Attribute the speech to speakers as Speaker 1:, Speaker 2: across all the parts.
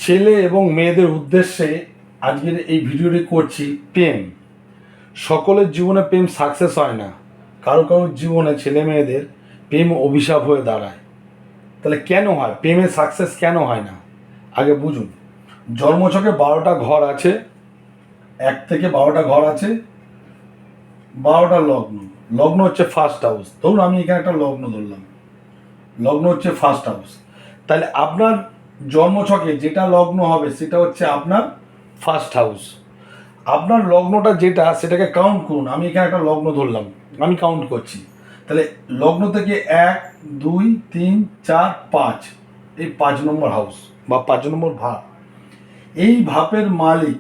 Speaker 1: ছেলে এবং মেয়েদের উদ্দেশ্যে আজকের এই ভিডিওটি করছি। প্রেম, সকলের জীবনে প্রেম সাকসেস হয় না, কারো কারো জীবনে ছেলে মেয়েদের প্রেম অভিশাপ হয়ে দাঁড়ায়। তাহলে কেন হয়, প্রেমের সাকসেস কেন হয় না আগে বুঝুন। জন্মছকে 12টা ঘর আছে, 1 থেকে 12টা ঘর আছে, 12টা লগ্ন। লগ্ন হচ্ছে ফার্স্ট হাউস। ধরুন আমি এখানে একটা লগ্ন ধরলাম, লগ্ন হচ্ছে ফার্স্ট হাউস। তাহলে আপনার জন্মছকে যেটা লগ্ন হবে সেটা হচ্ছে আপনার ফার্স্ট হাউস। আপনার লগ্নটা যেটা সেটাকে কাউন্ট করুন। আমি এখানে একটা লগ্ন ধরলাম, আমি কাউন্ট করছি। তাহলে লগ্ন থেকে 1 2 3 4 5, এই 5 নম্বর হাউস বা 5 নম্বর ভাব। এই ভাবের মালিক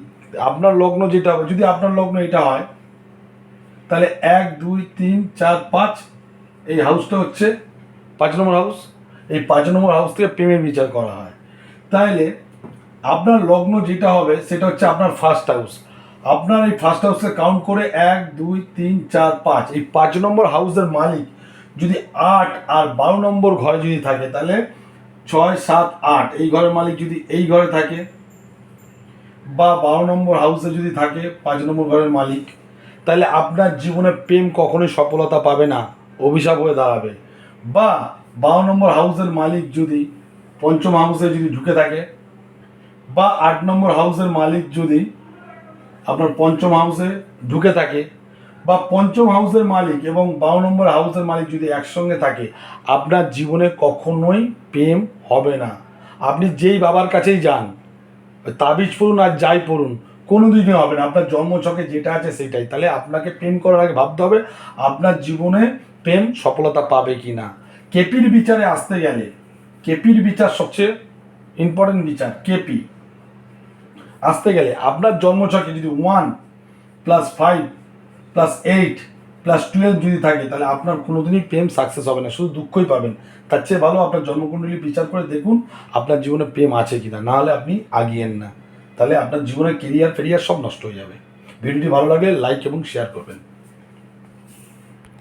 Speaker 1: আপনার লগ্ন যেটা হবে, যদি আপনার লগ্ন এটা হয় তাহলে 1 2 3 4 5, এই হাউসটা হচ্ছে 5 নম্বর হাউস। এই 5 নম্বর হাউস থেকে প্রেমের বিচার করা হয়। তাইলে আপনার লগ্ন যেটা হবে সেটা হচ্ছে আপনার ফার্স্ট হাউস। আপনার এই ফার্স্ট হাউসে কাউন্ট করে 1 2 3 4 5, এই 5 নম্বর হাউসের মালিক যদি 8 আর 12 নম্বর ঘরে যদি থাকে, তাহলে 6 7 8 এই ঘরের মালিক যদি এই ঘরে থাকে, বা 12 নম্বর হাউসে যদি থাকে 5 নম্বর ঘরের মালিক, তাহলে আপনার জীবনে প্রেম কখনোই সফলতা পাবে না, অভিশাপ হয়ে দাঁড়াবে। বা 12 নম্বর হাউসের মালিক যদি পঞ্চম হাউসে যদি ঢুকে থাকে, বা 8 নম্বর হাউসের মালিক যদি আপনার পঞ্চম হাউসে ঢুকে থাকে, বা পঞ্চম হাউসের মালিক এবং 12 নম্বর হাউসের মালিক যদি একসঙ্গে থাকে, আপনার জীবনে কখনোই প্রেম হবে না। আপনি যেই বাবার কাছেই যান, তাবিজ পড়ুন আর যাই পড়ুন, কোনো দিনই হবে না। আপনার জন্মছকে যেটা আছে সেটাই। তাহলে আপনাকে প্রেম করার আগে ভাবতে হবে আপনার জীবনে প্রেম সফলতা পাবে কি না। কেপির বিচারে আসতে গেলে, কেপির বিচার সবচেয়ে ইম্পর্টেন্ট বিচার। কেপি আসতে গেলে আপনার জন্মছকে যদি 1 + 5 + 8 + 12 যদি থাকে, তাহলে আপনার কোনোদিনই প্রেম সাকসেস হবে না, শুধু দুঃখই পাবেন। তার চেয়ে ভালো আপনার জন্মকুণ্ডলী বিচার করে দেখুন আপনার জীবনে প্রেম আছে কিনা, না হলে আপনি আগিয়েন না। তাহলে আপনার জীবনের কেরিয়ার ফেরিয়ার সব নষ্ট হয়ে যাবে। ভিডিওটি ভালো লাগলে লাইক এবং শেয়ার করবেন।